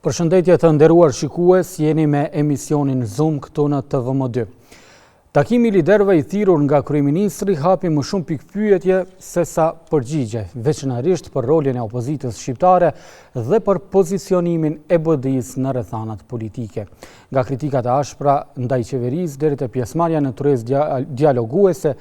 Përshëndetje të nderuar shikues, jeni me emisionin Zoom këtu në TVM2. Takimi i liderëve i thirrur nga kryeministri hapi më shumë pikpyetje se sa përgjigje, veçanërisht për rolin e opozitës shqiptare dhe për pozicionimin e BDI-s në rrethanat politike. Nga kritikat e ashpra ndaj qeverisë deri te pjesëmarrja në tryezë dialoguese,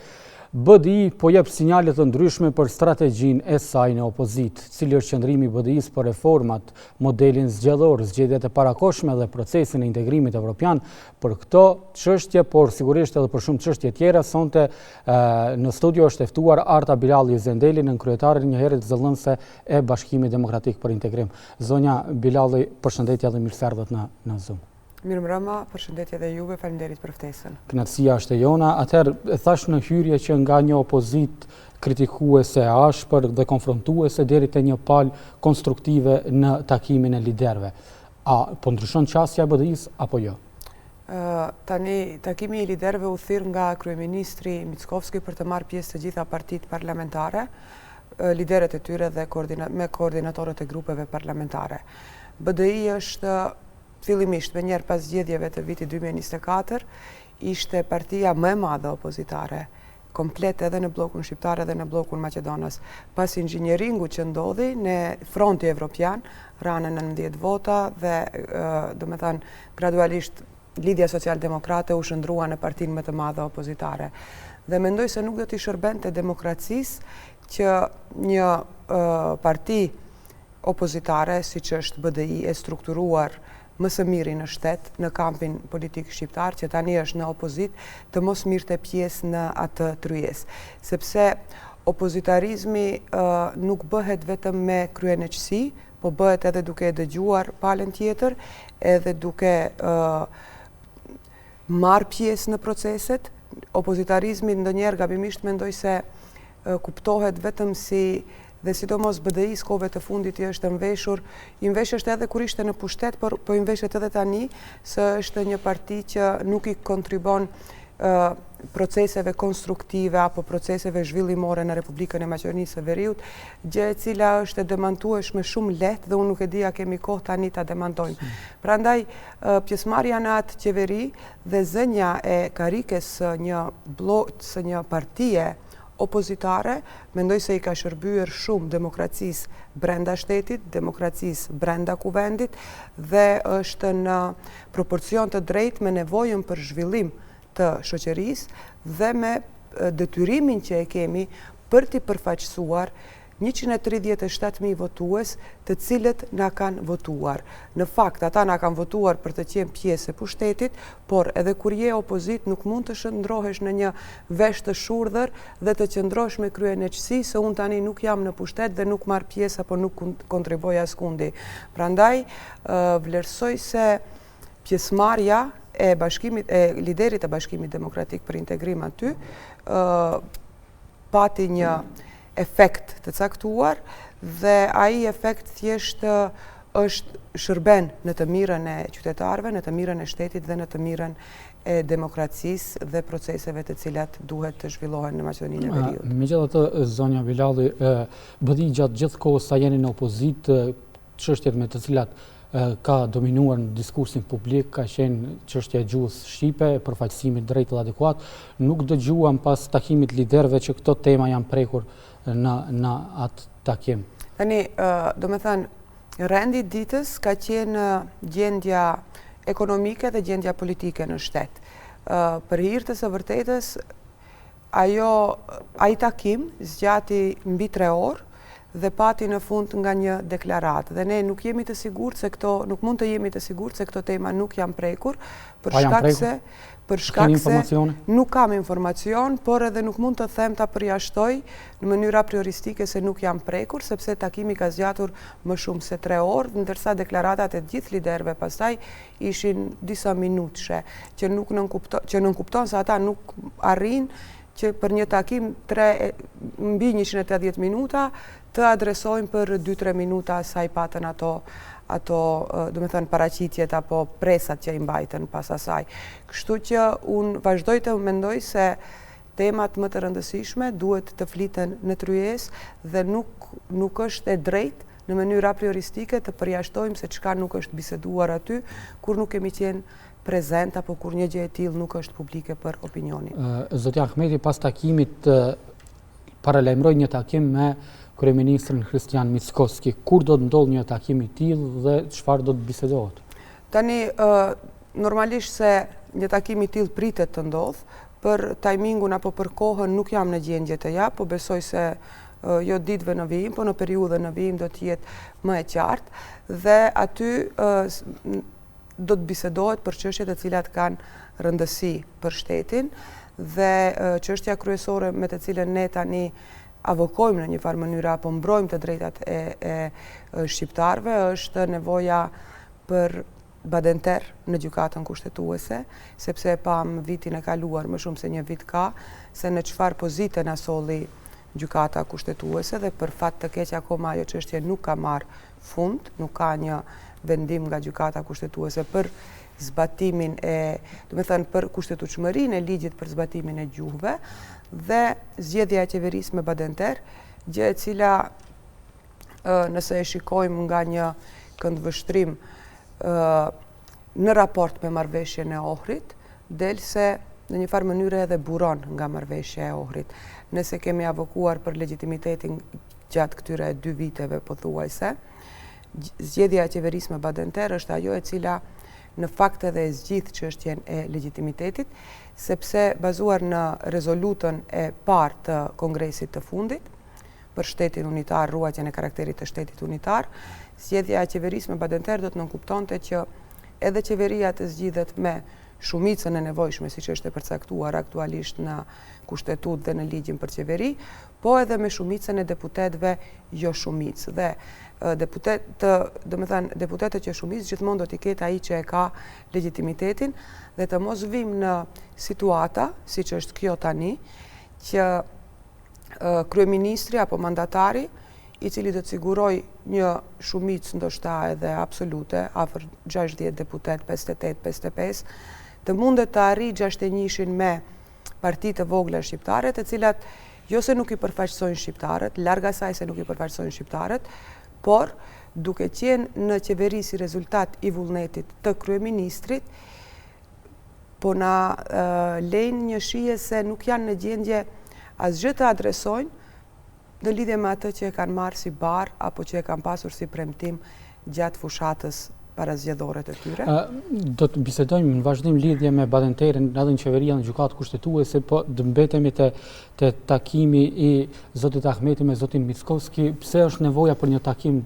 BDI po jep sinjale të ndryshme për strategjinë e saj në opozit, cili është qëndrimi i BDI-s për reformat, modelin zgjedhor, zgjedhjet e parakohshme dhe procesin e integrimit evropian. Për këto çështje, por sigurisht edhe për shumë çështje tjera, sonte në studio është e ftuar Arta Bilali Zendeli, nënkryetare njëherët zëllënëse e Bashkimit Demokratik për Integrim. Zonja Bilali, përshëndetje dhe mirë se erdhët në Zoom. Mirëmbrëma, përshëndetje dhe juve, faleminderit për ftesën. Kënaqësia është e jona. Atëherë thash në hyrje që nga një opozit kritikuese, ashpër dhe konfrontuese deri te një palë konstruktive në takimin e liderëve. A po ndryshon qasja e BDI-s apo jo? Tani takimi i liderëve u thirr nga kryeministri Mickovski për të marrë pjesë të gjitha partitë parlamentare, liderët e tyre dhe me koordinatorët e grupeve parlamentare. BDI është fillimisht me njerë pas zgjedhjeve të vitit 2024, ishte partia më e madhe opozitare, komplet edhe në blokun shqiptar edhe në blokun Maqedonës. Pas inxhinjeringu që ndodhi në fronti evropian, ranë 19 vota dhe gradualisht Lidhja Social-Demokrate u shndrua në partinë më të madhe opozitare. Dhe mendoj se nuk do t'i shërbente demokracisë që një parti opozitare, siç është BDI, e strukturuar më së miri në shtet, në kampin politik shqiptar, që tani është në opozit, të mos mirte pjesë në atë tryezë. Sepse opozitarizmi nuk bëhet vetëm me kryenëqësi, po bëhet edhe duke dëgjuar palën tjetër, edhe duke marrë pjesë në proceset. Opozitarizmi ndonjëherë gabimisht mendoj se kuptohet vetëm si dhe sidomos BDI s'kove të fundit i është nënveshur, i nëveshët edhe kur ishte në pushtet, por i nëveshët edhe tani, se është një parti që nuk i kontribon proceseve konstruktive apo proceseve zhvillimore në Republikën e Maqedonisë së Veriut, gjë e cila është e demantueshme shumë lehtë dhe unë nuk e di a kemi kohë tani ta demantojmë. Prandaj, pjesëmarrja në atë qeveri dhe zënja e karikes së një partie opozitare, mendoj se i ka shërbyer shumë demokracisë brenda shtetit, demokracisë brenda kuvendit dhe është në proporcion të drejtë me nevojën për zhvillim të shoqërisë dhe me detyrimin që e kemi për t'i përfaqësuar 137.000 votues të cilët na kanë votuar. Në fakt, ata na kanë votuar për të qenë pjesë e pushtetit, por edhe kur je opozit nuk mund të shndrohesh në një vesh të shurdhër dhe të qëndrosh me kryenëqësi se unë tani nuk jam në pushtet dhe nuk marr pjesë apo nuk kontriboj askundi. Prandaj, vlerësoj se pjesëmarrja e liderit të Bashkimit Demokratik për Integrim aty pati një efekt të caktuar dhe ai efekt thjesht është shërben në të mirën e qytetarëve, në të mirën e shtetit dhe në të mirën e demokracisë dhe proceseve të cilat duhet të zhvillohen në Maqedoninë e Veriut. Megjithatë, zonja Bilali, BDI gjatë gjithë kohës sa jeni në opozit, çështjet me të cilat ka dominuar në diskursin publik, ka qenë çështja e gjuhës shqipe, përfaqësimit drejt dhe adekuat. Nuk dëgjuam pas takimit liderëve që këto tema janë prekur në atë takim. Tani, do me thënë, rendi ditës ka qenë gjendja ekonomike dhe gjendja politike në shtet. Për hir të së vërtetës, ai takim zgjati mbi 3 orë dhe pati në fund nga një deklaratë. Dhe ne nuk jemi të sigurt se nuk mund të jemi të sigurt se këto tema nuk janë prekur, për shkak se nuk kam informacion, por edhe nuk mund të them ta përjashtoj në mënyra prioristike se nuk janë prekur, sepse takimi ka zgjatur më shumë se 3 orë, ndërsa deklaratat e gjithë liderëve pastaj ishin disa minutëshe, që nënkupton se ata nuk arrin që për një takim mbi 180 minuta të adresojnë për 2-3 minuta sa i patën ato do me thënë paraqitjet apo presat që i mbajtën pas asaj. Kështu që unë vazhdoj të mendoj se temat më të rëndësishme duhet të fliten në tryezë dhe nuk është e drejtë në mënyrë a prioristike të përjashtojmë se çka nuk është biseduar aty, kur nuk kemi qenë prezent apo kur një gjë e tillë nuk është publike për opinionin. Zoti Ahmeti pas takimit paralajmëroi një takim me kryeministrin Kristian Mickoski. Kur do të ndodhë një takim i tillë dhe çfarë do të bisedohet? Tani normalisht se një takim i tillë pritet të ndodhë, për timingun apo për kohën nuk jam në gjendje të jap, po besoj se jo ditëve në vijim, po në periudhën në vijim do të jetë më e qartë dhe aty do të bisedohet për çështjet e cilat kanë rëndësi për shtetin dhe çështja kryesore me të cilën ne tani avokojmë në një farë mënyrë apo mbrojmë të drejtat e shqiptarëve është nevoja për badenter në gjykatën kushtetuese, sepse e pam vitin e kaluar më shumë se një vit ka, se në çfarë pozite na solli gjykata kushtetuese dhe për fat të keq akoma ajo çështje nuk ka marrë fund, nuk ka një vendim nga gjykata kushtetuese për zbatimin për kushtetueshmërinë e ligjit për zbatimin e gjuhëve dhe zgjedhja e qeverisë me badenter, gjë e cila nëse e shikojmë nga një këndvështrim në raport me marrëveshjen e Ohrit, del se në një farë mënyrë edhe buron nga marrëveshja e Ohrit. Nëse kemi avokuar për legitimitetin gjatë këtyre 2 viteve pothuajse, zgjedhja e qeverisë me badenter është ajo e cila në fakt edhe e zgjidh çështjen e legitimitetit, sepse bazuar në rezolutën e parë të Kongresit të fundit për shtetin unitar, ruajtjen e karakterit të shtetit unitar, zgjedhja e qeverisë me badenter do të nënkuptonte që edhe qeveria të zgjidhet me shumicën e nevojshme, siç është e përcaktuar aktualisht në kushtetut dhe në ligjin për qeveri, po edhe me shumicën e deputetëve jo shumicë. Dhe deputetët që shumicë gjithmonë do t'i ketë ai që e ka legitimitetin dhe të mos vim në situata, siç është kjo tani, që kryeministri apo mandatari i cili do të siguroj një shumicë ndoshta edhe absolute, afër 60 deputet, 58-55, të mundet të arrijë 61-shin me partitë të vogla shqiptare, të cilat jo se nuk i përfaqësojnë shqiptarët, larg asaj se nuk i përfaqësojnë shqiptarët, por duke qenë në qeveri si rezultat i vullnetit të kryeministrit, po na lejnë një shije se nuk janë në gjendje asgjë të adresojnë në lidhje me atë që e kanë marrë si barë apo që e kanë pasur si premtim gjatë fushatës parazgjedhore të tyre. Do të bisedojmë në vazhdim lidhje me badenterin edhe në qeveria në gjykatë kushtetuese, po të mbetemi te takimi i zotit Ahmeti me zotin Mickoski. Pse është nevoja për një takim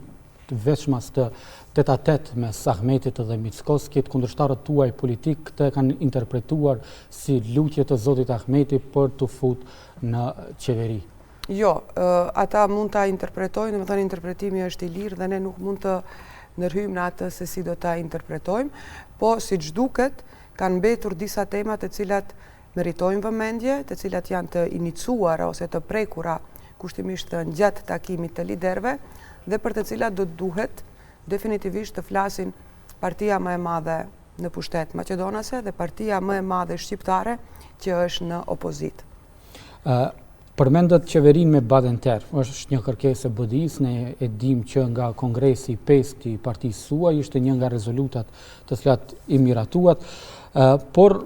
të veçmas të tet-a-tet mes Ahmetit dhe Mickoskit? Kundërshtarët tuaj politik këtë kanë interpretuar si lutje të zotit Ahmeti për të futur në qeveri. Jo, ata mund ta interpretojnë, domethënë interpretimi është i lirë dhe ne nuk mund të ndërhyjmë në atë se si do ta interpretojmë, po siç duket kanë mbetur disa tema të cilat meritojnë vëmendje, të cilat janë të inicuara ose të prekura kushtimisht gjatë takimit të liderëve dhe për të cilat do duhet definitivisht të flasin partia më e madhe në pushtet maqedonase dhe partia më e madhe shqiptare që është në opozitë. Përmendet qeverinë me badenter, është një kërkesë e BDI-s, ne e dim që nga Kongresi 5 i partisë suaj ishte një nga rezolutat të cilat i miratuat, por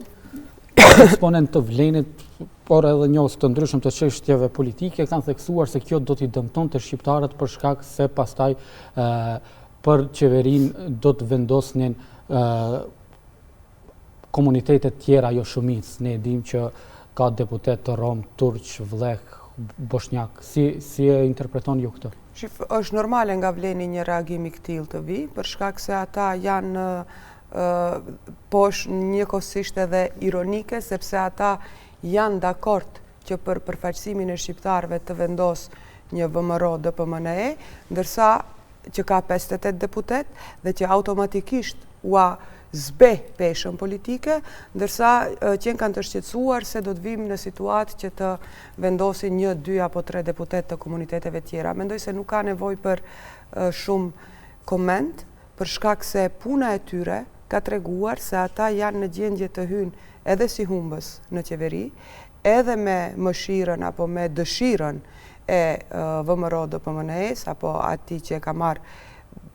eksponent të vlenit, por edhe njohës të ndryshëm të çështjeve politike kanë theksuar se kjo do t'i dëmtonte shqiptarët për shkak se pastaj për qeverinë do të vendosnin komunitetet tjera jo shumicë. Ne e dim që ka deputet të Rom, Turq, Vllek, Bosnjak. Si e interpreton ju këtë? Është normale nga vleni një reagim i këtillë të vi, për shkak se ata janë po është njëkohësisht edhe ironike, sepse ata janë dakord që për përfaqësimin e shqiptarëve të vendos një VMRO DPMNE, ndërsa që ka 58 deputet dhe që automatikisht ua zbe peshën politike, ndërsa qenë kanë të shqetësuar se do të vim në situatë që të vendosin 1, 2 apo 3 deputet të komuniteteve tjera. Mendoj se nuk ka nevojë për shumë koment, për shkak se puna e tyre ka treguar se ata janë në gjendje të hyjnë edhe si humbës në qeveri, edhe me mëshirën apo me dëshirën e VMRO-DPMNE-s apo ati që ka marrë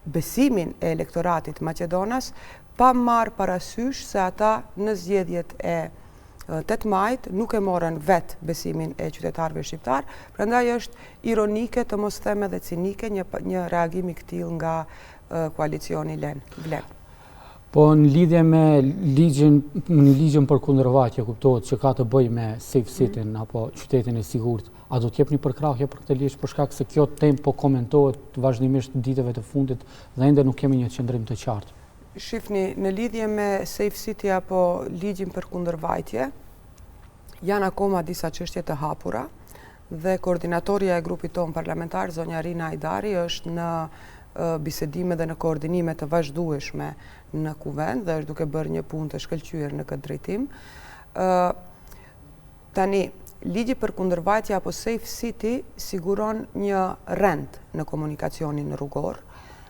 besimin e elektoratit Macedonas, pa marrë parasysh se ata në zgjedhjet e 8 majt nuk e morën vetë besimin e qytetarëve shqiptar, prandaj është ironike të mos them edhe cinike një reagim i këtill nga koalicioni Vlen. Po në lidhje me ligjin për kundërvajtje kuptohet që ka të bëjë me Safe City-n apo qytetin e sigurt, a do të jepni përkrahje për këtë ligj për shkak se kjo temë po komentohet vazhdimisht ditëve të fundit dhe ende nuk kemi një qendrim të qartë? Shifni, në lidhje me Safe City apo ligjin për kundërvajtje, janë akoma disa çështje të hapura dhe koordinatoria e grupit tonë parlamentar, zonja Rina Ajdari, është në bisedime dhe në koordinime të vazhdueshme në kuvend dhe është duke bërë një punë të shkëlqyer në këtë drejtim. Tani, ligji për kundërvajtje apo Safe City siguron një rend në komunikacionin rrugor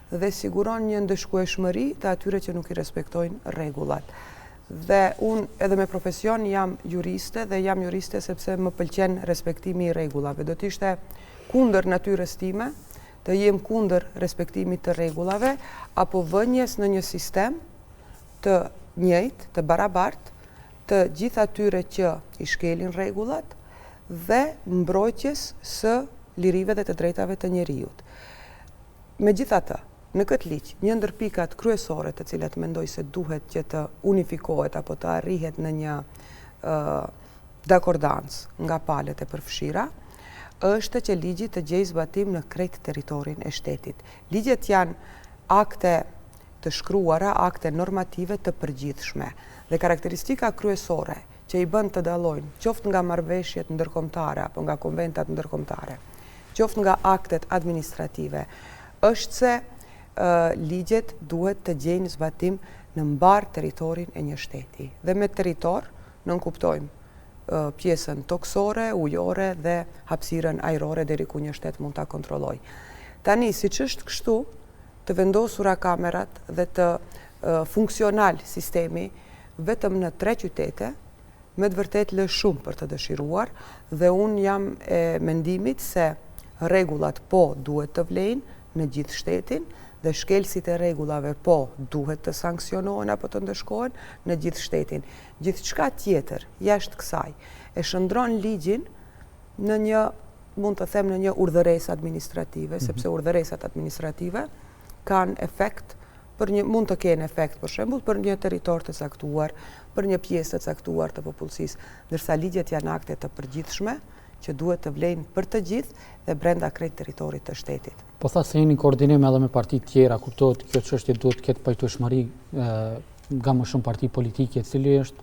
dhe siguron një ndëshkueshmëri të atyre që nuk i respektojnë rregullat. Dhe unë edhe me profesion jam juriste dhe jam juriste sepse më pëlqen respektimi i rregullave. Do të ishte kundër natyrës time të jem kundër respektimit të rregullave apo vënjes në një sistem të njëjtë, të barabartë, të gjithë atyre që i shkelin rregullat dhe mbrojtjes së lirive dhe të drejtave të njerëzit. Megjithatë, në këtë ligj, një ndër pikat kryesore të cilat mendoj se duhet që të unifikohet apo të arrihet në një dakordancë nga palët e përfshira, është që ligji të gjejë zbatim në krejt teritorin e shtetit. Ligjet janë akte të shkruara, akte normative të përgjithshme dhe karakteristika kryesore që i bën të dallojnë qoftë nga marrëveshjet ndërkombëtare apo nga konventat ndërkombëtare, qoftë nga aktet administrative, është se ligjet duhet të gjejnë zbatim në mbar teritorin e një shteti. Dhe me territor nën kuptojmë pjesën toksore, ujore dhe hapësirën ajrore deri ku një shtet mund ta kontrollojë. Tani, siç është kështu, të vendosura kamerat dhe të funksional sistemi vetëm në 3 qytete, me të vërtet lë shumë për të dëshiruar dhe unë jam e mendimit se rregullat po duhet të vlejnë në gjithë shtetin dhe shkelësit e rregullave po duhet të sanksionohen apo të ndëshkohen në gjithë shtetin. Gjithçka tjetër jashtë kësaj e shndron ligjin në një, mund të them, në një urdhëresë administrative, sepse urdhëresat administrative kanë efekt mund të kenë efekt për shembull për një territor të caktuar, për një pjesë të caktuar të popullsisë, ndërsa ligjet janë akte të përgjithshme që duhet të vlejnë për të gjithë dhe brenda krejt territorit të shtetit. Po tha se jeni në koordinim edhe me parti tjera, kuptohet kjo çështje duhet të ketë pajtueshmëri nga më shumë parti politike, cili është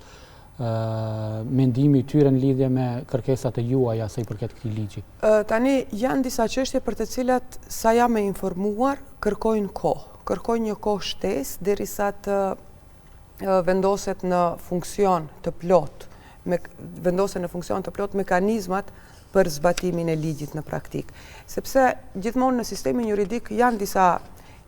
mendimi i tyre në lidhje me kërkesat e juaja sa i përket këtij ligji? Tani janë disa çështje për të cilat sa jam e informuar kërkojnë kohë. Kërkojnë një kohë shtesë derisa të vendoset në funksion të plot, mekanizmat për zbatimin e ligjit në praktik. Sepse gjithmonë në sistemin juridik janë disa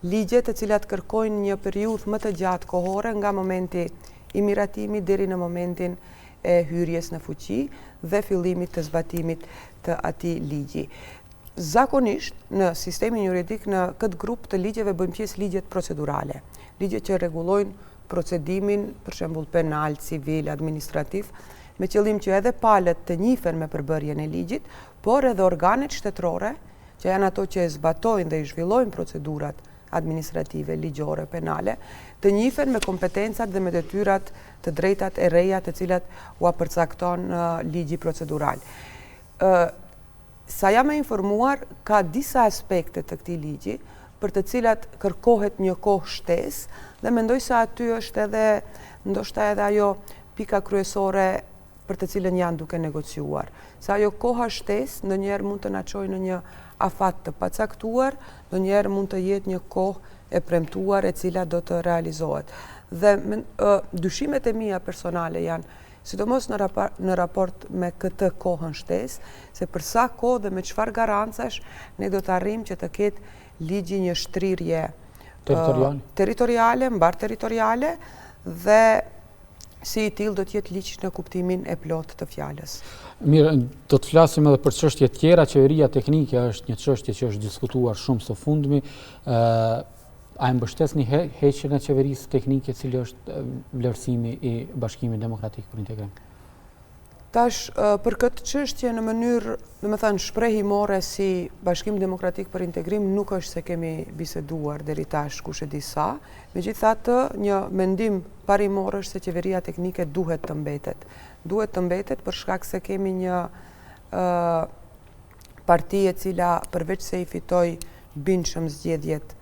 ligje të cilat kërkojnë një periudhë më të gjatë kohore nga momenti i miratimit deri në momentin e hyrjes në fuqi dhe fillimit të zbatimit të atij ligji. Zakonisht në sistemin juridik në këtë grup të ligjeve bëjnë pjesë ligjet procedurale, ligje që rregullojnë procedimin, për shembull penal, civil, administrativ, me qëllim që edhe palët të njihen me përbërjen e ligjit, por edhe organet shtetërore, që janë ato që e zbatojnë dhe i zhvillojnë procedurat administrative, ligjore, penale, të njihen me kompetencat dhe me detyrat të drejtat e reja të cilat u përcakton ligji procedural. Sa jam e informuar, ka disa aspekte të këtij ligji për të cilat kërkohet një kohë shtesë dhe mendoj se aty është edhe ndoshta edhe ajo pika kryesore për të cilën janë duke negociuar. Sa ajo koha shtesë ndonjëherë mund të na çojë në një afat të pacaktuar, ndonjëherë mund të jetë një kohë e premtuar e cila do të realizohet. Dhe dyshimet e mia personale janë sidomos në raport me këtë kohën shtesë, se për sa kohë dhe me çfarë garancash ne do të arrijmë që të ketë ligji një shtrirje territoriale, mbar territoriale dhe si i tillë do të jetë ligj në kuptimin e plot të fjalës. Mirë, do të flasim edhe për çështje tjera. Qeveria teknike është një çështje që është diskutuar shumë së fundmi. A e mbështesni heqjen e qeverisë teknike, cili është vlerësimi i Bashkimit Demokratik për Integrim? Tash, për këtë çështje në mënyrë, domethënë shprehimore si Bashkim Demokratik për Integrim nuk është se kemi biseduar deri tash kush e di sa. Megjithatë, një mendim parimor është se qeveria teknike duhet të mbetet. Duhet të mbetet për shkak se kemi një parti e cila përveç se i fitoi bindshëm zgjedhjet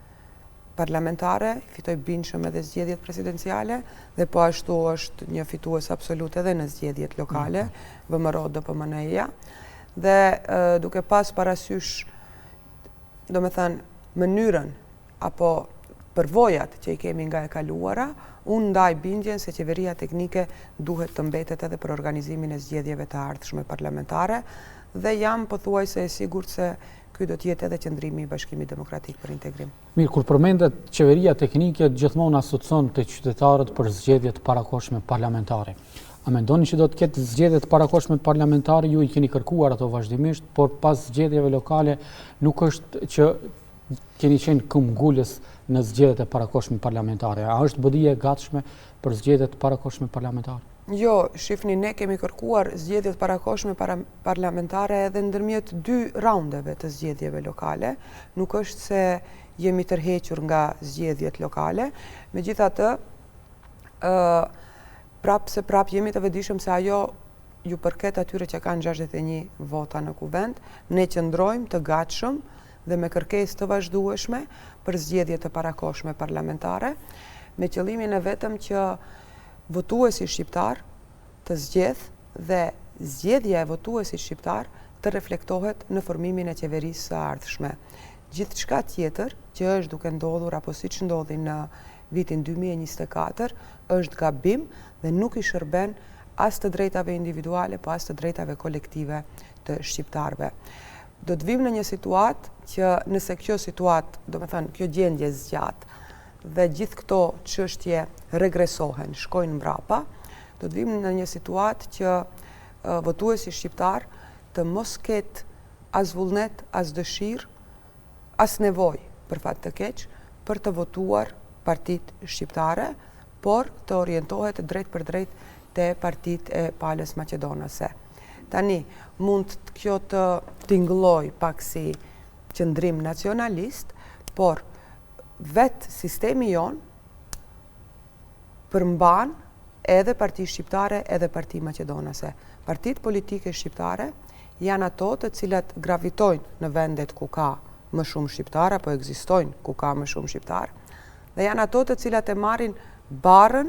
parlamentare, fitoi bindshëm edhe zgjedhjet presidenciale dhe po ashtu është një fitues absolut edhe në zgjedhjet lokale, VMRO DPMNE-ja. Dhe duke pas parasysh, domethënë mënyrën apo përvojat që i kemi nga e kaluara, unë ndaj bindjen se qeveria teknike duhet të mbetet edhe për organizimin e zgjedhjeve të ardhshme parlamentare dhe jam pothuajse e sigurt se ky do të jetë edhe qëndrimi i Bashkimit Demokratik për Integrim. Mirë, kur përmendet qeveria teknike, gjithmonë asocion të qytetarët për zgjedhjet parakohshme parlamentare. A mendoni që do të ketë zgjedhjet parakohshme parlamentare, ju i keni kërkuar ato vazhdimisht, por pas zgjedhjeve lokale nuk është që keni qenë këmbgulës në zgjedhjet e parakohshme parlamentare. A është BDI e gatshme për zgjedhjet parakohshme parlamentare? Jo, shifni, ne kemi kërkuar zgjedhjet parakohshme parlamentare edhe ndërmjet 2 raundeve të zgjedhjeve lokale. Nuk është se jemi tërhequr nga zgjedhjet lokale. Megjithatë, prap jemi të vetëdijshëm se ajo ju përket atyre që kanë 61 vota në kuvend. Ne qëndrojmë të gatshëm dhe me kërkesë të vazhdueshme për zgjedhjet të parakohshme parlamentare, me qëllimin e vetëm që votuesi shqiptar të zgjedh dhe zgjedhja e votuesit shqiptar të reflektohet në formimin e qeverisë së ardhshme. Gjithçka tjetër që është duke ndodhur apo siç ndodhi në vitin 2024 është gabim dhe nuk i shërben as të drejtave individuale, po as të drejtave kolektive të shqiptarëve. Do të vim në një situatë që nëse kjo situatë, domethënë kjo gjendje zgjat dhe gjithë këto çështje regresohen, shkojnë mbrapa, do të vim në një situatë që votuesi shqiptar të mos ketë as vullnet, as dëshirë, as nevojë për fat të keq për të votuar partitë shqiptare, por të orientohet drejt për drejt te partitë e palës maqedonase. Tani, mund kjo të tingëlloj pak si qëndrim nacionalist, por vetë sistemi jon përmban edhe parti shqiptare edhe parti maqedonase. Partitë politike shqiptare janë ato të cilat gravitojnë në vendet ku ka më shumë shqiptar apo ekzistojnë ku ka më shumë shqiptar dhe janë ato të cilat e marrin barrën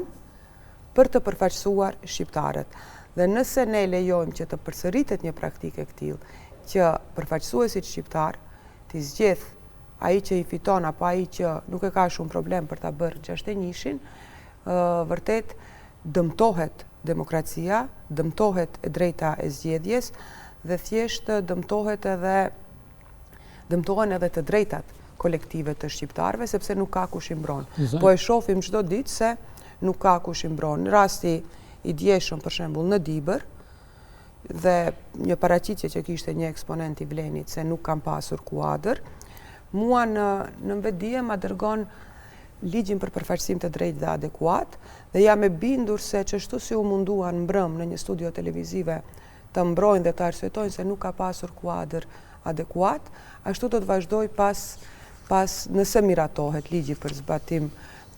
për të përfaqësuar shqiptarët. Dhe nëse ne lejojmë që të përsëritet një praktikë e këtillë, që përfaqësuesit shqiptar të zgjedh ai që i fiton apo ai që nuk e ka shumë problem për ta bërë 61-shin, vërtet dëmtohet demokracia, dëmtohet e drejta e zgjedhjes dhe thjesht dëmtohen edhe të drejtat kolektive të shqiptarëve sepse nuk ka kush i mbron. Po e shohim çdo ditë se nuk ka kush i mbron. Në rasti i djeshëm për shembull në Dibër dhe një paraqitje që kishte një eksponent i Vlenit se nuk kam pasur kuadër, mua në vetdije ma dërgon ligjin për përfaqësim të drejtë dhe adekuat dhe jam e bindur se çështu si u munduan mbrëm në një studio televizive të mbrojnë dhe të arsytojnë se nuk ka pasur kuadër adekuat, ashtu do të vazhdoj pas nëse miratohet ligji për zbatim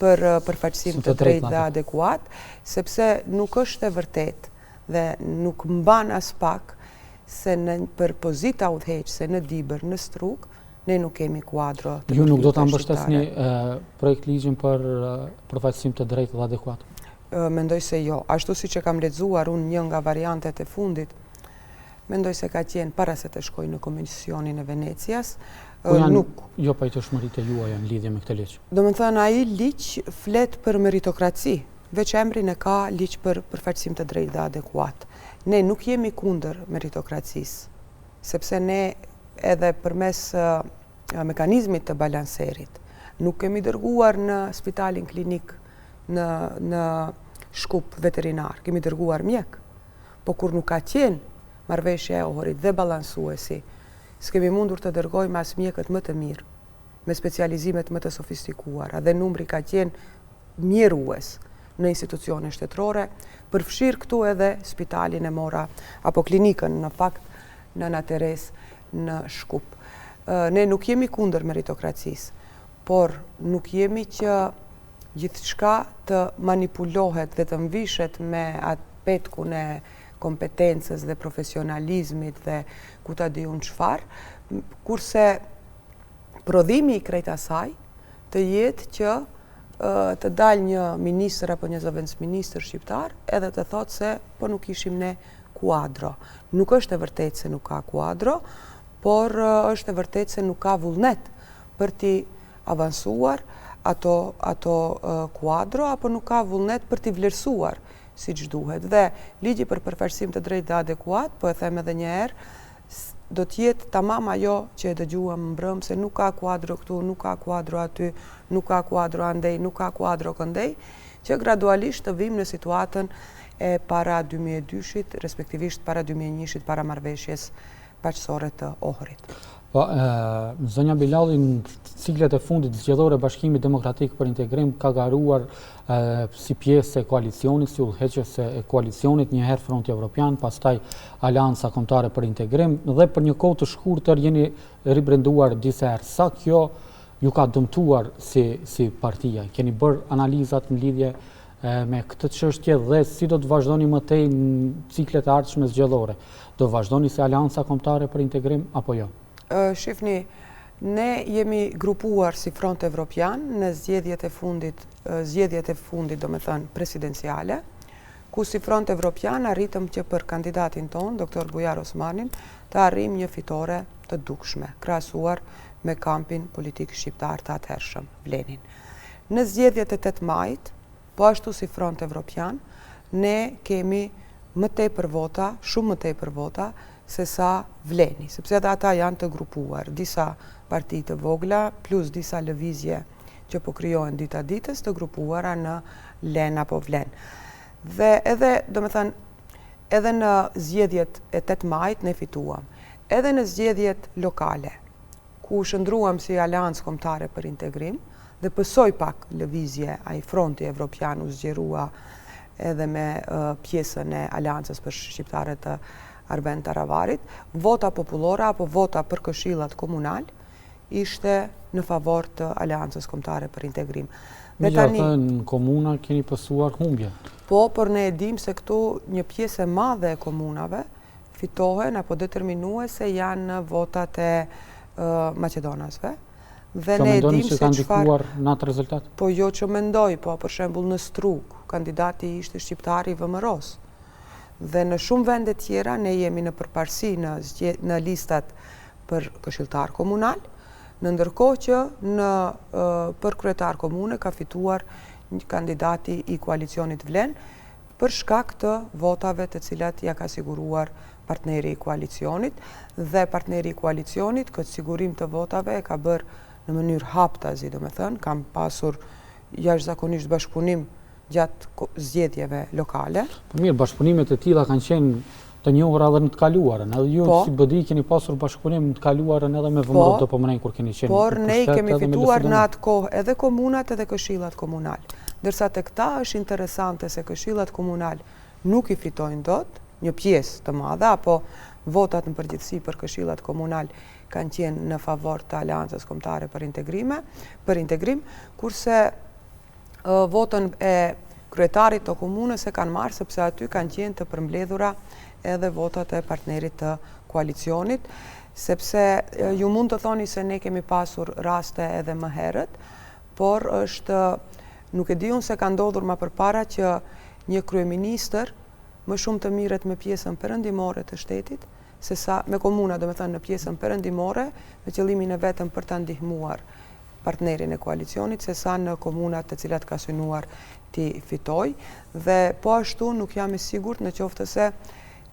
për përfaqësim të drejtë dhe adekuat, sepse nuk është e vërtet dhe nuk mban as pak se për pozita udhëheqëse në Dibër, në Struk, ne nuk kemi kuadro të Ju nuk do ta mbështesni projekt ligjin për përfaqësim të drejtë dhe adekuat? Mendoj se jo. Ashtu siç e kam lexuar unë një nga variantet e fundit, mendoj se ka qenë para se të shkojë në Komisionin e Venecias. Jo pajtueshmëritë juaja në lidhje me këtë ligj. Domethënë ai ligj flet për meritokraci, veç emrin e ka ligj për përfaqësim të drejtë dhe adekuat. Ne nuk jemi kundër meritokracisë, sepse ne edhe përmes mekanizmit të balanserit nuk kemi dërguar në spitalin klinik në Shkup veterinar, kemi dërguar mjek. Po kur nuk ka qenë marrëveshja e Ohorit dhe balansuesi, s'kemi mundur të dërgojmë as mjekët më të mirë, me specializimet më të sofistikuara, dhe numri ka qenë mjerues në institucione shtetërore, përfshirë këtu edhe spitalin e Mora, apo klinikën në fakt në Nateres në Shkup. Ne nuk jemi kundër meritokracisë, por nuk jemi që gjithçka të manipulohet dhe të mvishet me atë petkun e kompetencës dhe profesionalizmit dhe ku ta di unë çfarë, kurse prodhimi i krejt asaj të jetë që të dalë një ministër apo një zëvendësministër shqiptar edhe të thotë se po nuk ishim ne kuadro. Nuk është e vërtetë se nuk ka kuadro, por është e vërtetë se nuk ka vullnet për t'i avansuar ato kuadro, apo nuk ka vullnet për t'i vlerësuar si që duhet. Dhe ligji për përfaqësim të drejtë dhe adekuat, po e them edhe një herë, do t'jetë tamam ajo që e dëgjuam mbrëm, se nuk ka kuadro këtu, nuk ka kuadro aty, nuk ka kuadro andej, nuk ka kuadro këndej, që gradualisht të vim në situatën e para 2002-shit, respektivisht para 2001-shit, para marrëveshjes paqësore të Ohorit. Po, zonja Bilali, në ciklet e fundit zgjedhore Bashkimi Demokratik për Integrim ka garuar si pjesë e koalicionit, si udhëheqës e koalicionit, njëherë Fronti Evropian, pastaj Aleanca Kombëtare për Integrim, dhe për një kohë të shkurtër jeni ribrenduar disa herë. Sa kjo ju ka dëmtuar si partia? Keni bërë analizat në lidhje me këtë çështje dhe si do të vazhdoni më tej në ciklet e ardhshme zgjedhore? Do vazhdoni si Aleanca Kombëtare për Integrim apo jo? Shifni, ne jemi grupuar si Front Evropian në zgjedhjet e fundit do me thënë presidenciale, ku si Front Evropian arritëm që për kandidatin ton, Dr. Bujar Osmanin, të arrim një fitore të dukshme, krahasuar me kampin politik shqiptar të atëhershëm, Vlenin. Në zgjedhjet e 8 majit, po ashtu si Front Evropian, ne kemi më tepër vota, shumë më tepër vota, se sa Vleni, sepse edhe ata janë të grupuar, disa parti të vogla, plus disa lëvizje që po krijohen dita ditës të grupuara në Len apo Vlen. Dhe edhe, do me thënë, edhe në zgjedhjet e 8 majit ne fituam, edhe në zgjedhjet lokale, ku shëndruam si Aleancë Kombëtare për Integrim, dhe pësoj pak lëvizje, ai Fronti Evropian u zgjerua edhe me pjesën e Aleancës për shqiptarët të Arben Taravarit, vota popullore apo vota për këshillat komunal ishte në favor të Aleancës Kombëtare për Integrim. Megjithatë në komuna keni pësuar humbje. Po, por ne e dim se këtu një pjesë e madhe e komunave fitohen apo determinuese janë në votat e Maqedonasve. Dhe ne e dim se kanë ndikuar në atë rezultat? Po jo që mendoj, po për shembull në Strug, kandidati ishte shqiptari VMRO-s. Dhe në shumë vende tjera ne jemi në përparësi në listat për këshilltar komunal, në ndërkohë që për kryetar komune ka fituar një kandidati i koalicionit Vlen për shkak të votave të cilat ja ka siguruar partneri i koalicionit, dhe partneri i koalicionit këtë sigurim të votave e ka bërë në mënyrë haptazi, do me thënë, kam pasur jashtëzakonisht bashkëpunim gjatë zgjedhjeve lokale. Po mirë, bashkëpunimet e tilla kanë qenë të njohura edhe në të kaluarën. Edhe ju si BDI keni pasur bashkëpunim në të kaluarën edhe me VMRO DPMN kur keni qenë. Por ne kemi fituar në atë kohë edhe komunat edhe këshillat komunal. Ndërsa tek ta është interesante se këshillat komunal nuk i fitojnë dot, një pjesë të madhe, apo votat në përgjithësi për këshillat komunal kanë qenë në favor të Aleancës Kombëtare për Integrim, kurse votën e kryetarit të komunës e kanë marrë sepse aty kanë qenë të përmbledhura edhe votat e partnerit të koalicionit, sepse ju mund të thoni se ne kemi pasur raste edhe më herët, por nuk e di unë se ka ndodhur më përpara që një kryeministër më shumë të mirret me pjesën perëndimore të shtetit, sesa me komuna, do me thënë në pjesën perëndimore, me qëllimin e vetëm për ta ndihmuar partnerin e koalicionit, sesa në komunat të cilat ka synuar ti fitoj. Dhe po ashtu nuk jam i sigurt në qoftë se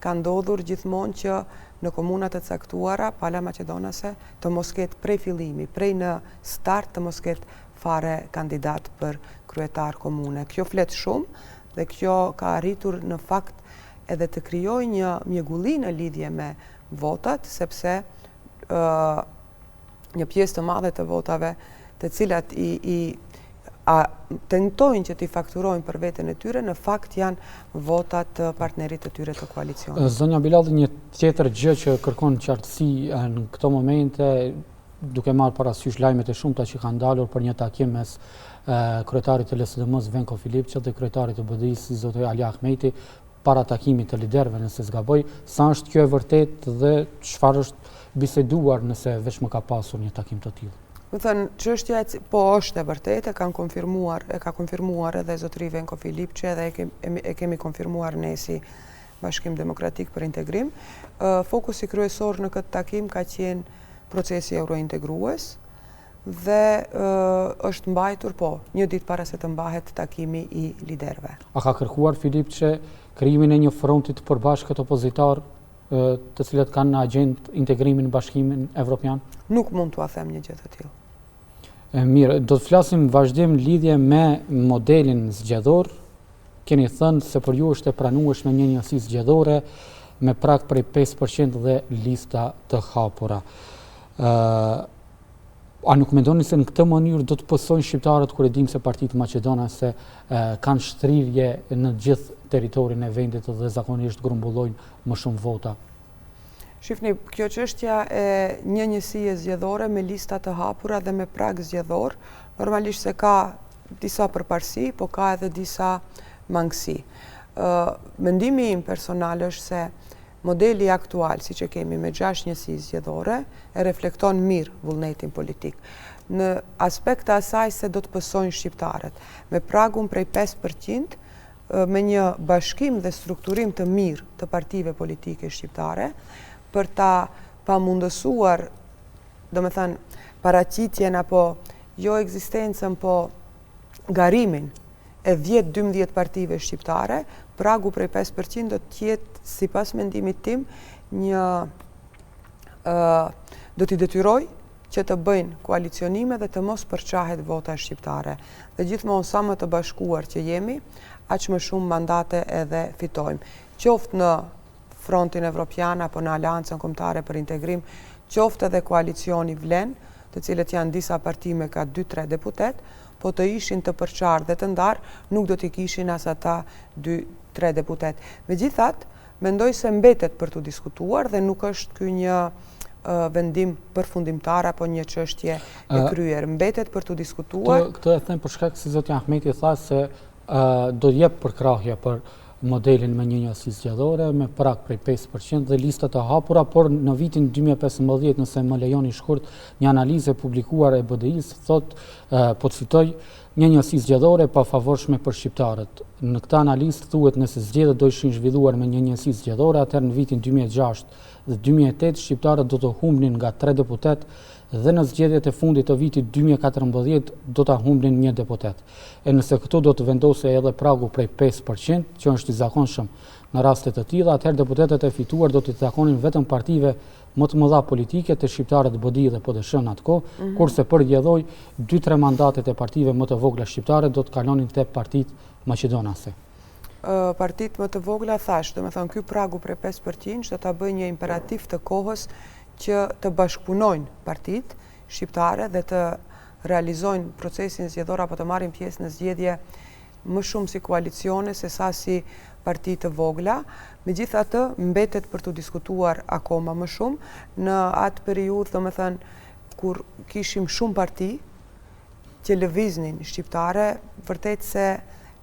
ka ndodhur gjithmonë që në komunat të caktuara, pala Maqedonase, të mos ketë prej fillimi, prej në start të mos ketë fare kandidat për kryetar komune. Kjo flet shumë Dhe kjo ka arritur në fakt edhe të krijoj një mjegulli në lidhje me votat, sepse një pjesë të madhe të votave të cilat tentojnë që t'i fakturojnë për veten e tyre, në fakt janë votat të partnerit të tyre të koalicionit. Zonja Bilaldi, një tjetër gjë që kërkon qartësi në këto momente, duke marrë parasysh lajmet e shumta që kanë dalur për një takim mes kryetarit të LSDM-s Venko Filipçi dhe kryetarit të BDI-s zoti Ali Ahmeti para takimit të liderëve, nëse s'gaboj, sa është kjo e vërtet dhe çfarë është biseduar nëse veç më ka pasur një takim të tillë? Më thënë, çështja po është e vërtetë, e ka konfirmuar edhe zotëri Venko Filipçi dhe e kemi konfirmuar ne si Bashkim Demokratik për Integrim. Fokusi kryesor në këtë takim ka qenë procesi eurointegrues dhe është mbajtur një ditë para se të mbahet takimi i liderëve. A ka kërkuar Filipçi krijimin e një fronti të përbashkët opozitar të cilët kanë në agjendë integrimin në Bashkimin Evropian? Nuk mund t'ua them një gjë të tillë. Mirë, do të flasim vazhdim lidhje me modelin zgjedhor. Keni thënë se për ju është e pranueshme një njësi zgjedhore me prag prej 5% dhe lista të hapura. A nuk mendoni se në këtë mënyrë do të pësojnë shqiptarët kur e dim se Partia Maqedonase kanë shtrirje në gjithë territorin e vendit dhe zakonisht grumbullojnë më shumë vota? Shifni, kjo çështja e një njësie zgjedhore me lista të hapura dhe me prag zgjedhor, normalisht se ka disa përparësi, po ka edhe disa mangësi. Mendimi im personal është se modeli aktual, si që kemi me 6 njësi zgjedhore, e reflekton mirë vullnetin politik. Në aspekt të asaj se do të pësojnë shqiptarët, me pragun prej 5%, me një bashkim dhe strukturim të mirë të partive politike shqiptare, për ta pamundësuar, do me thënë, paraqitjen apo jo ekzistencën, po garimin e 10-12 partive shqiptare, pragu prej 5% do t'jetë, si pas mendimit tim, do t'i detyroj që të bëjnë koalicionime dhe të mos përçahet vota shqiptare. Dhe gjithmonë sa më të bashkuar që jemi, aq më shumë mandate edhe fitojmë. Qoftë në frontin evropian apo në Aleancën Kombëtare për Integrim, qoftë edhe koalicioni Vlen, të cilët janë disa parti me ka 2-3 deputet, po të ishin të përçarë dhe të ndarë, nuk do t'i kishin as ata 2-3 deputet. Megjithatë, mendoj se mbetet për t'u diskutuar dhe nuk është ky një vendim përfundimtar apo një çështje e kryer. Mbetet për t'u diskutuar. Këtë e them për shkak se zoti Ahmeti tha se do jep përkrahje për modelin me një njësi zgjedhore, me prag prej 5% dhe listat të hapura, por në vitin 2015, nëse më lejoni shkurt, një analizë e publikuar e BDI-s thot, po të fitoj, një njësi zgjedhore pa favorshme për shqiptarët. Në këtë analizë thuhet nëse zgjedhjet do ishin zhvilluar me një njësi zgjedhore, atëherë në vitin 2006 dhe 2008 shqiptarët do të humbnin nga 3 deputet dhe në zgjedhjet e fundit të vitit 2014 do ta humbnin 1 deputet. E nëse këtu do të vendose edhe pragu prej 5%, që është i zakonshëm në raste të tilla, atëherë deputetet e fituar do t'i takonin vetëm partive më të mëdha politike të shqiptarët BDI dhe PDSH në atë kohë, kurse për gjedhoj 2-3 mandatet e partive më të vogla shqiptare do të kalonin te Partia Maqedonase. Partit më të vogla thash, do me thonë ky pragu prej 5% do ta bëjë një imperativ të kohës që të bashkëpunojnë partit shqiptare dhe të realizojnë procesin zgjedhor apo të marrin pjesë në zgjedhje më shumë si koalicione se sa si parti të vogla. Megjithatë, mbetet për të diskutuar akoma më shumë në atë periudhë, do me thënë, kur kishim shumë parti që lëviznin shqiptare, vërtet se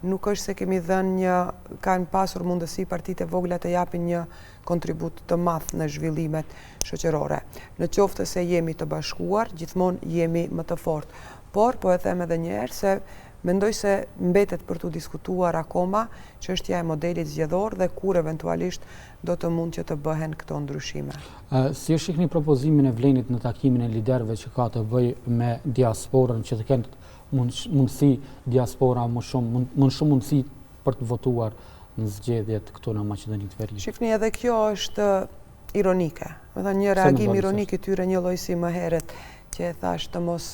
nuk është se kemi dhënë kanë pasur mundësi partitë e vogla të japin një kontribut të madh në zhvillimet shoqërore. Në qoftë se jemi të bashkuar, gjithmonë jemi më të fortë. Por, po e them edhe një herë se mendoj se mbetet për të diskutuar akoma çështja e modelit zgjedhor dhe kur eventualisht do të mund që të bëhen këto ndryshime. Si e shihni propozimin e Vlenit në takimin e liderëve që ka të bëjë me diasporën, që të kenë mundësi diaspora më shumë mundësi për të votuar në zgjedhjet këtu në Maqedoninë të Veriut? Shifni, edhe kjo është ironike. Me thënë një reagim ironik i tyre, një lloj si më herët që e thash të mos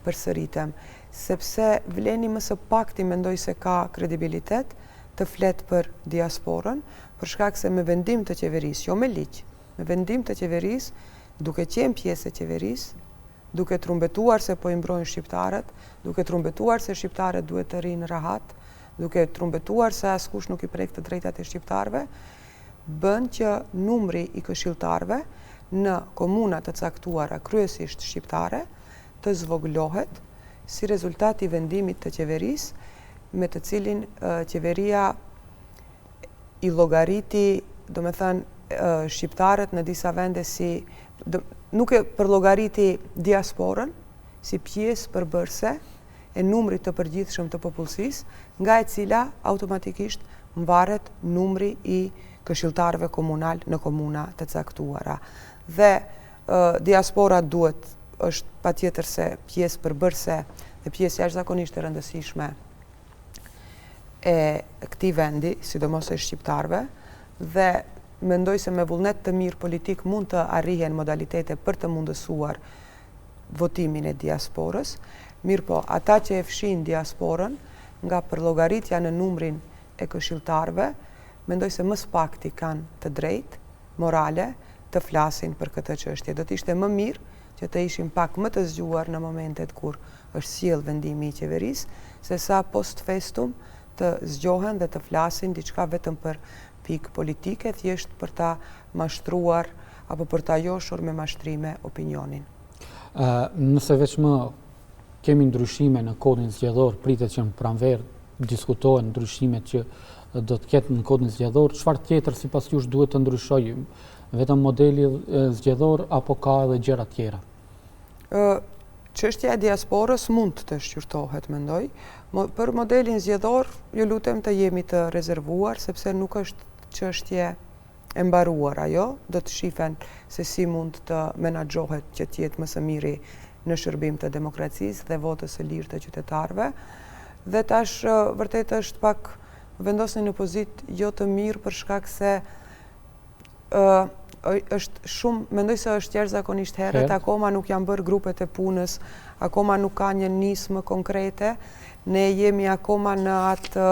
përsëritem, sepse Vleni më së pakti mendoj se ka kredibilitet të flet për diasporën, për shkak se me vendim të qeverisë, jo me ligj, me vendim të qeverisë, duke qenë pjesë e qeverisë, duke trumbetuar se po i mbrojnë shqiptarët, duke trumbetuar se shqiptarët duhet të rinë rahat, duke trumbetuar se askush nuk i prek të drejtat e shqiptarëve, bën që numri i këshilltarëve në komuna të caktuara kryesisht shqiptare të zvoglohet si rezultat i vendimit të qeverisë, me të cilin qeveria i llogariti, do me thënë, shqiptarët në disa vende si nuk e përllogariti diasporën si pjesë përbërëse e numrit të përgjithshëm të popullsisë, nga e cila automatikisht mvaret numri i këshilltarëve komunal në komuna të caktuara. Dhe diaspora është patjetër se pjesë përbërëse dhe pjesë jashtëzakonisht e rëndësishme e këtij vendi, sidomos e shqiptarëve, dhe mendoj se me vullnet të mirë politik mund të arrihen modalitete për të mundësuar votimin e diasporës, mirë po, ata që e fshin diasporën nga përllogaritja në numrin e këshilltarëve, mendoj se më së pakti kanë të drejtë morale të flasin për këtë çështje. Do të ishte më mirë që të ishim pak më të zgjuar në momentet kur është sjell vendimi i qeverisë, sesa post festum të zgjohen dhe të flasin diçka vetëm për pikë politike, thjesht për ta mashtruar apo për ta joshur me mashtrime opinionin. Nëse veç më kemi ndryshime në kodin zgjedhor, pritet që në pranverë diskutohen ndryshimet që do të ketë në kodin zgjedhor, çfarë tjetër sipas jush duhet të ndryshojë? Vetëm modeli zgjedhor apo ka edhe gjëra tjera? Çështja e diasporës mund të shqyrtohet, mendoj. Për modelin zgjedhor, ju lutem të jemi të rezervuar, sepse nuk është çështje e mbaruar ajo, do të shifen se si mund të menaxhohet që të jetë më së miri në shërbim të demokracisë dhe votës së lirë të qytetarëve. Dhe tash vërtet është pak vendosni në pozitë jo të mirë për shkak se është shumë, mendoj se është jashtëzakonisht herët, akoma nuk janë bërë grupet e punës, akoma nuk ka një nismë konkrete, ne jemi akoma në atë,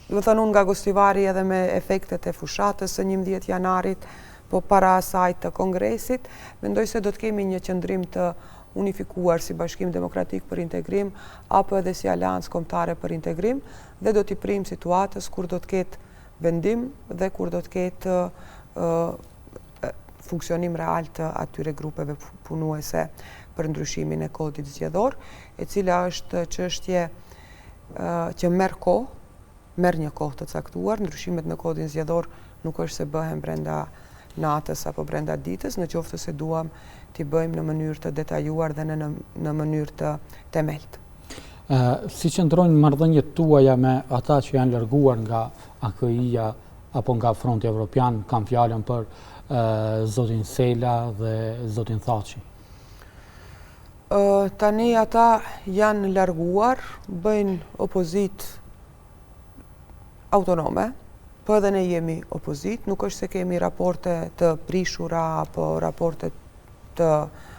do të thënë unë nga Gostivari edhe me efektet e fushatës së 11 janarit, po para asaj të kongresit, mendoj se do të kemi një qëndrim të unifikuar si Bashkim Demokratik për Integrim, apo edhe si Aleancë Kombëtare për Integrim, dhe do t'i prim situatës kur do të ketë vendim dhe kur do të ketë funksionim real të atyre grupeve punuese për ndryshimin e kodit zgjedhor, e cila është çështje që merr një kohë të caktuar. Ndryshimet në kodin zgjedhor nuk është se bëhen brenda natës apo brenda ditës, në qoftë se duam t'i bëjmë në mënyrë të detajuar dhe në mënyrë të themeltë. Si qëndrojnë marrëdhëniet tuaja me ata që janë larguar nga AKI-ja apo nga Fronti Evropian, kam fjalën për zotin Sela dhe zotin Thaçi? Tani ata janë larguar, bëjnë opozitë autonome, po edhe ne jemi opozitë, nuk është se kemi raporte të prishura apo raporte të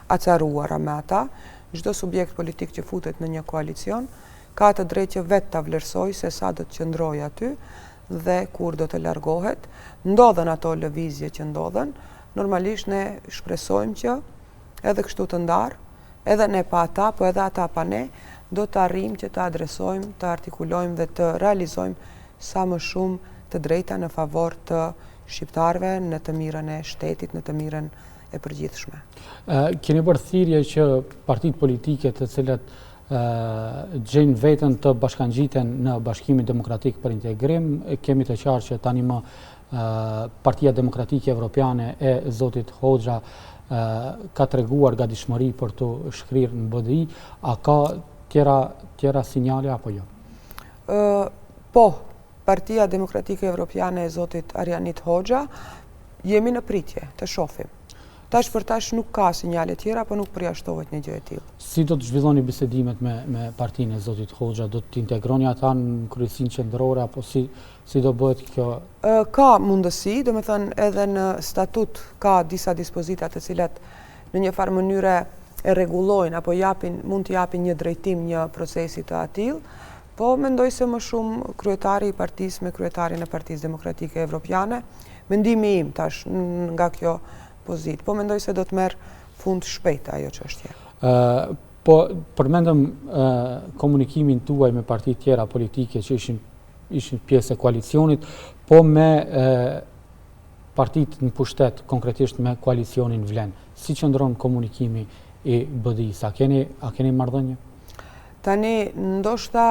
acaruara me ata. Çdo subjekt politik që futet në një koalicion ka të drejtë që vetë ta vlerësojë se sa do të qëndrojë aty dhe kur do të largohet. Ndodhen ato lëvizje që ndodhen, normalisht ne shpresojmë që edhe kështu të ndarë, edhe ne pa ata, po edhe ata pa ne, do të arrijmë që të adresojmë, të artikulojmë dhe të realizojmë sa më shumë të drejta në favor të shqiptarëve, në të mirën e shtetit, në të mirën e përgjithshme. Keni bërë thirrje që partitë politike të cilat gjejnë veten të bashkangjiten në Bashkimin Demokratik për Integrim, kemi të qartë që tani më Partia Demokratike Evropiane e zotit Hoxha ka treguar gatishmëri për të shkrirë në BDI, a ka tjera sinjale apo jo? Po, Partia Demokratike Evropiane e zotit Arjanit Hoxha, jemi në pritje të shohim. Tash për tash nuk ka sinjale tjera, po nuk përjashtohet një gjë e tillë. Si do të zhvilloni bisedimet me partinë e zotit Hoxha? Do të integroni ata në kryesinë qendrore apo si do bëhet kjo? Ka mundësi, do me thënë edhe në statut ka disa dispozita të cilat në një farë mënyre e rregullojnë apo mund të japin një drejtim një procesi të atill. Po mendoj se më shumë kryetari i partisë me kryetarin e Partisë Demokratike Evropiane, mendimi im tash nga kjo pozitë, po mendoj se do të merr fund shpejt ajo çështje. Po përmendëm komunikimin tuaj me parti tjera politike që ishin pjesë e koalicionit, po me partit në pushtet, konkretisht me koalicionin Vlen. Si qëndron komunikimi i BDI-s? A keni marrëdhënie? Tani, ndoshta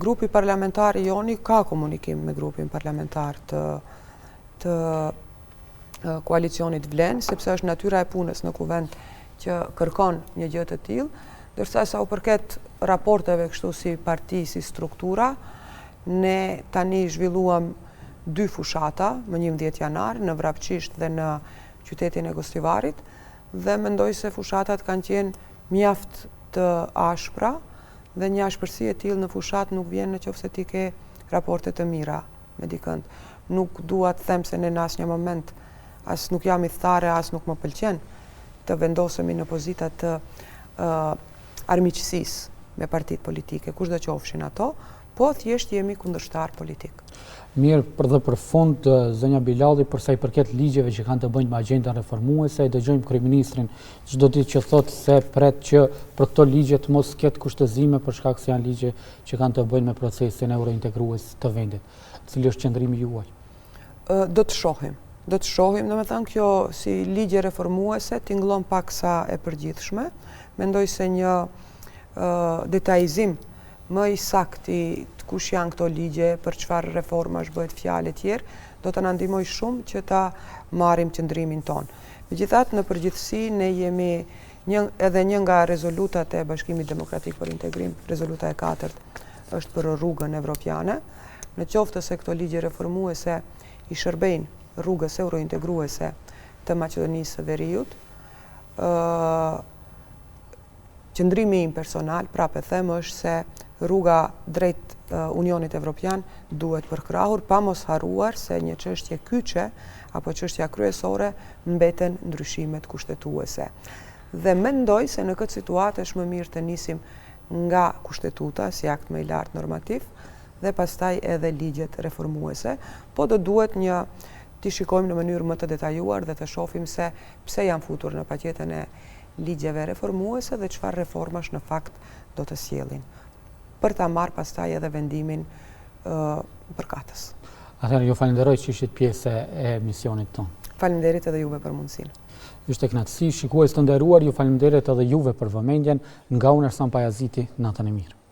grupi parlamentar i joni ka komunikim me grupin parlamentar të koalicionit Vlen, sepse është natyra e punës në kuvend që kërkon një gjë të tillë, ndërsa sa u përket raporteve kështu si parti, si struktura, ne tani zhvilluam 2 fushata më 11 janar në Vrapçisht dhe në qytetin e Gostivarit, dhe mendoj se fushatat kanë qenë mjaft të ashpra, dhe një ashpërsi e tillë në fushat nuk vjen nëse ti ke raporte të mira me dikënd. Nuk dua të them se ne në asnjë moment as nuk jam i thare, as nuk më pëlqen të vendosemi në pozita të armiqësisë me partitë politike, kushdo qofshin ato, po thjesht jemi kundërshtar politik. Mirë, për fund, zënja Bilalli, për sa i përket ligjeve që kanë të bëjnë me agjendën reformuese, dëgjojmë kryeministrin çdo ditë që thotë se pret që për këto ligje të mos ketë kushtëzime për shkak se janë ligje që kanë të bëjnë me procesin eurointegrues të vendit. Cili është qëndrimi juaj? Do të shohim. Domethënë kjo si ligje reformuese tingëllon paksa e përgjithshme. Mendoj se një detajizim më i saktë të kush janë këto ligje, për çfarë reformash bëhet fjalë e tjerë, do të na ndihmojë shumë që ta marrim qëndrimin ton. Megjithatë, në përgjithësi ne jemi edhe një nga rezolutat e Bashkimit Demokratik për Integrim, rezoluta e 4 është për rrugën evropiane. Në qoftë se këto ligje reformuese i shërbejnë rrugës eurointegruese të Maqedonisë së Veriut, qëndrimi im personal, prapë them, është se rruga drejt Unionit Evropian duhet përkrahur, pa mos harruar se një çështje kyçe apo çështja kryesore mbeten ndryshimet kushtetuese. Dhe mendoj se në këtë situatë është më mirë të nisim nga kushtetuta si akt më i lartë normativ dhe pastaj edhe ligjet reformuese, po do duhet t'i shikojmë në mënyrë më të detajuar dhe të shohim se pse janë futur në paketën e ligjeve reformuese dhe çfarë reformash në fakt do të sjellin, për ta marrë pastaj edhe vendimin përkatës. Atëherë ju falenderoj që ishit pjesë e misionit tonë. Faleminderit edhe juve për mundësinë. Ishte kënaqësi, shikues të nderuar, ju falenderoj edhe juve për vëmendjen. Nga unë Ersan Pajaziti, natën e mirë.